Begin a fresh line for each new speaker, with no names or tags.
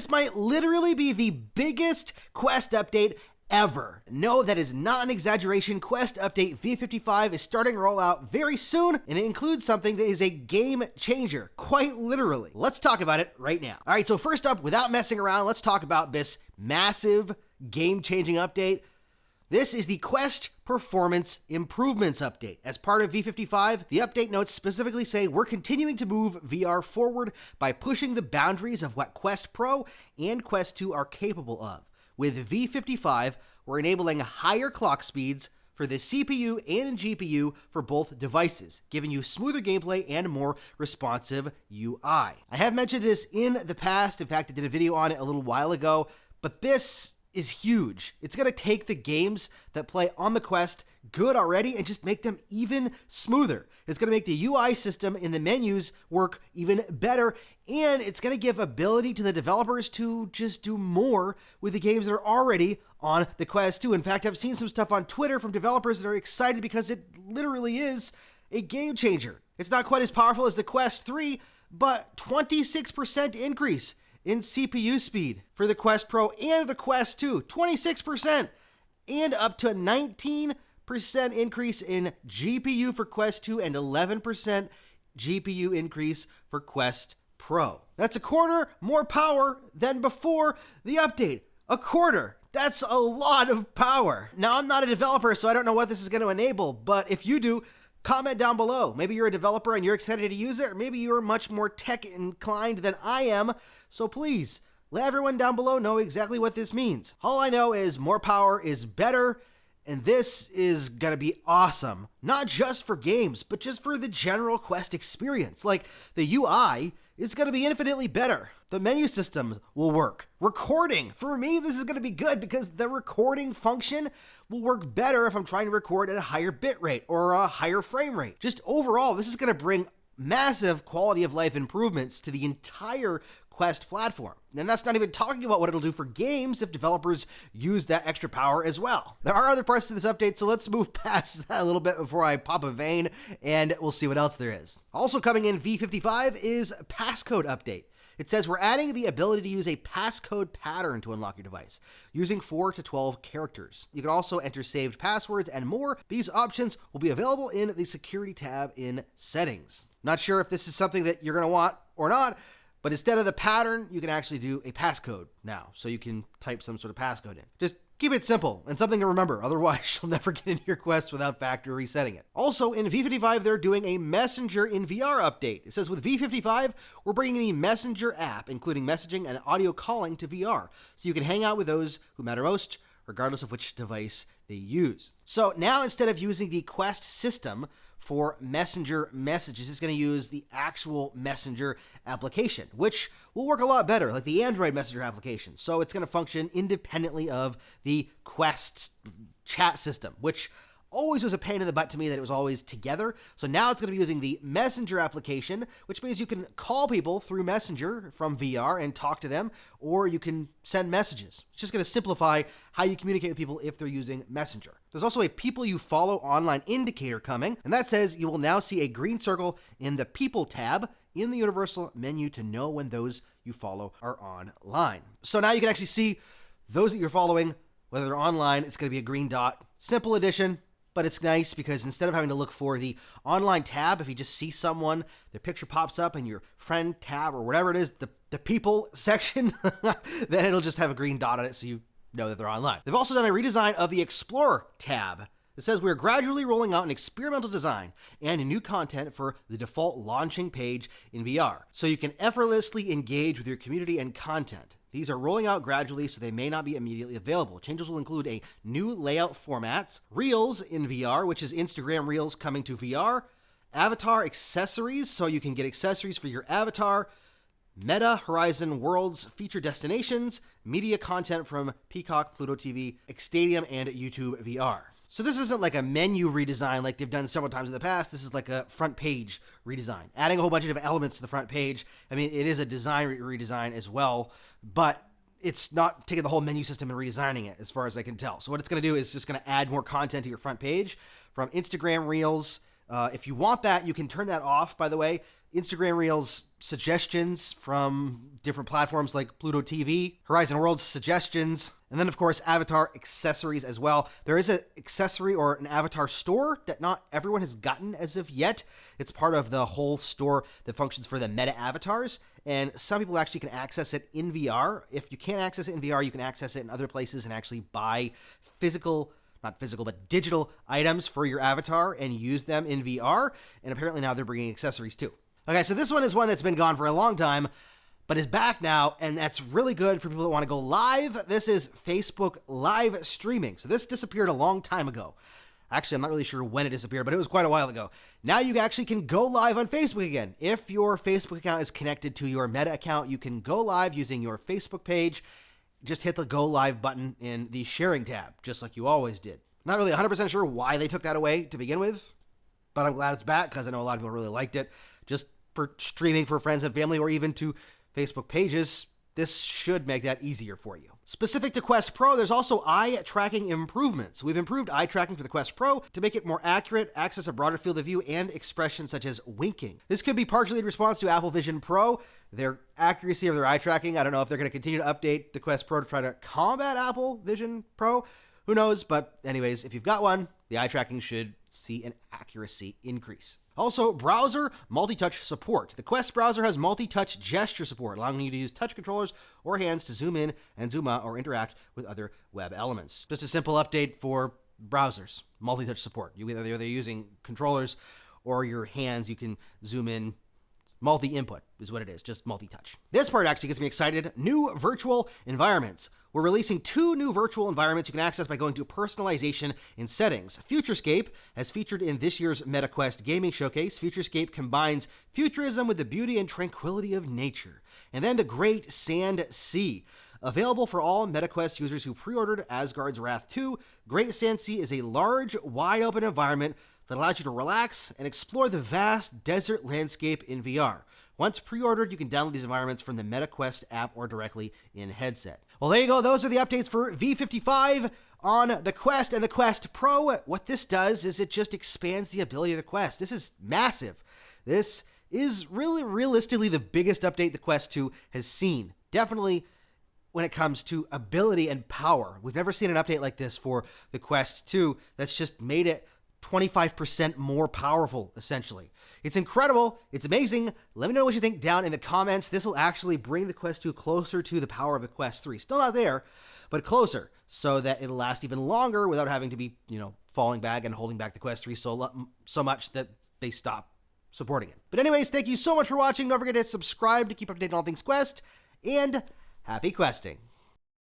this might literally be the biggest Quest update ever. No, that is not an exaggeration. Quest Update v55 is starting to roll out very soon, and it includes something that is a game changer, quite literally. Let's talk about it right now. All right, so first up, without messing around, let's talk about this massive game-changing update. This is the Quest Performance Improvements Update. As part of v55, the update notes specifically say we're continuing to move VR forward by pushing the boundaries of what Quest Pro and Quest 2 are capable of. With v55, we're enabling higher clock speeds for the CPU and GPU for both devices, giving you smoother gameplay and more responsive UI. I have mentioned this in the past. In fact, I did a video on it a little while ago, but this is huge. It's going to take the games that play on the Quest good already and just make them even smoother. It's going to make the UI system in the menus work even better, and it's going to give ability to the developers to just do more with the games that are already on the Quest 2. In fact, I've seen some stuff on Twitter from developers that are excited because it literally is a game changer. It's not quite as powerful as the Quest 3, but 26% increase in CPU speed for the Quest Pro and the Quest 2, 26%, and up to 19% increase in GPU for Quest 2 and 11% GPU increase for Quest Pro. That's a quarter more power than before the update. A quarter. That's a lot of power. Now, I'm not a developer, so I don't know what this is going to enable, but if you do, comment down below. Maybe you're a developer and you're excited to use it, or maybe you're much more tech inclined than I am. So please, let everyone down below know exactly what this means. All I know is more power is better, and this is gonna be awesome. Not just for games, but just for the general Quest experience. Like, the UI is gonna be infinitely better. The menu systems will work. Recording, for me, this is gonna be good because the recording function will work better if I'm trying to record at a higher bit rate or a higher frame rate. Just overall, this is gonna bring massive quality of life improvements to the entire Quest platform. And that's not even talking about what it'll do for games if developers use that extra power as well. There are other parts to this update, so let's move past that a little bit before I pop a vein, and we'll see what else there is. Also coming in v55 is Passcode update. It says we're adding the ability to use a passcode pattern to unlock your device, using 4 to 12 characters. You can also enter saved passwords and more. These options will be available in the security tab in settings. Not sure if this is something that you're going to want or not, but instead of the pattern, you can actually do a passcode now. So you can type some sort of passcode in. Just keep it simple and something to remember. Otherwise, you'll never get into your Quest without factory resetting it. Also, in v55, they're doing a Messenger in VR update. It says with v55, we're bringing the Messenger app, including messaging and audio calling to VR. So you can hang out with those who matter most, regardless of which device they use. So now instead of using the Quest system for Messenger messages, it's going to use the actual Messenger application, which will work a lot better, like the Android Messenger application. So it's going to function independently of the Quest chat system, which always was a pain in the butt to me that it was always together. So now it's going to be using the Messenger application, which means you can call people through Messenger from VR and talk to them, or you can send messages. It's just going to simplify how you communicate with people if they're using Messenger. There's also a people you follow online indicator coming, and that says you will now see a green circle in the people tab in the universal menu to know when those you follow are online. So now you can actually see those that you're following, whether they're online. It's going to be a green dot. Simple addition. But it's nice because instead of having to look for the online tab, if you just see someone, their picture pops up in your friend tab or whatever it is, the people section, then it'll just have a green dot on it so you know that they're online. They've also done a redesign of the Explore tab. It says we're gradually rolling out an experimental design and new content for the default launching page in VR, so you can effortlessly engage with your community and content. These are rolling out gradually, so they may not be immediately available. Changes will include a new layout formats, Reels in VR, which is Instagram Reels coming to VR, avatar accessories, so you can get accessories for your avatar, Meta Horizon Worlds feature destinations, media content from Peacock, Pluto TV, Xstadium, and YouTube VR. So this isn't like a menu redesign like they've done several times in the past. This is like a front page redesign, adding a whole bunch of elements to the front page. I mean, it is a design redesign as well, but it's not taking the whole menu system and redesigning it as far as I can tell. So what it's going to do is just going to add more content to your front page from Instagram Reels. If you want that, you can turn that off, by the way. Instagram Reels suggestions from different platforms like Pluto TV, Horizon Worlds suggestions, and then of course avatar accessories as well. There is an accessory or an avatar store that not everyone has gotten as of yet. It's part of the whole store that functions for the meta avatars, and some people actually can access it in VR. If you can't access it in VR, you can access it in other places and actually buy not physical, but digital items for your avatar and use them in VR. And apparently now they're bringing accessories too. Okay, so this one is one that's been gone for a long time, but is back now, and that's really good for people that want to go live. This is Facebook live streaming. So this disappeared a long time ago. Actually, I'm not really sure when it disappeared, but it was quite a while ago. Now you actually can go live on Facebook again. If your Facebook account is connected to your Meta account, you can go live using your Facebook page. Just hit the go live button in the sharing tab, just like you always did. Not really 100% sure why they took that away to begin with, but I'm glad it's back because I know a lot of people really liked it. Just for streaming for friends and family or even to Facebook pages, this should make that easier for you. Specific to Quest Pro, there's also eye tracking improvements. We've improved eye tracking for the Quest Pro to make it more accurate, access a broader field of view, and expressions such as winking. This could be partially in response to Apple Vision Pro, their accuracy of their eye tracking. I don't know if they're going to continue to update the Quest Pro to try to combat Apple Vision Pro. Who knows? But anyways, if you've got one, the eye tracking should see an accuracy increase. Also, browser multi-touch support. The Quest browser has multi-touch gesture support, allowing you to use touch controllers or hands to zoom in and zoom out or interact with other web elements. Just a simple update for browsers, multi-touch support. Whether they're using controllers or your hands, you can zoom in. Multi-input is what it is, just multi-touch. This part actually gets me excited. New virtual environments. We're releasing 2 new virtual environments you can access by going to personalization in settings. Futurescape, as featured in this year's MetaQuest Gaming Showcase, Futurescape combines futurism with the beauty and tranquility of nature. And then the Great Sand Sea. Available for all MetaQuest users who pre-ordered Asgard's Wrath 2, Great Sand Sea is a large, wide-open environment that allows you to relax and explore the vast desert landscape in VR. Once pre-ordered, you can download these environments from the MetaQuest app or directly in headset. Well, there you go. Those are the updates for V55 on the Quest and the Quest Pro. What this does is it just expands the ability of the Quest. This is massive. This is really realistically the biggest update the Quest 2 has seen. Definitely when it comes to ability and power. We've never seen an update like this for the Quest 2 that's just made it 25% more powerful, essentially. It's incredible. It's amazing. Let me know what you think down in the comments. This will actually bring the Quest 2 closer to the power of the Quest 3. Still not there, but closer, so that it'll last even longer without having to be, falling back and holding back the Quest 3 so much that they stop supporting it. But anyways, thank you so much for watching. Don't forget to subscribe to keep updated on all things Quest, and happy questing.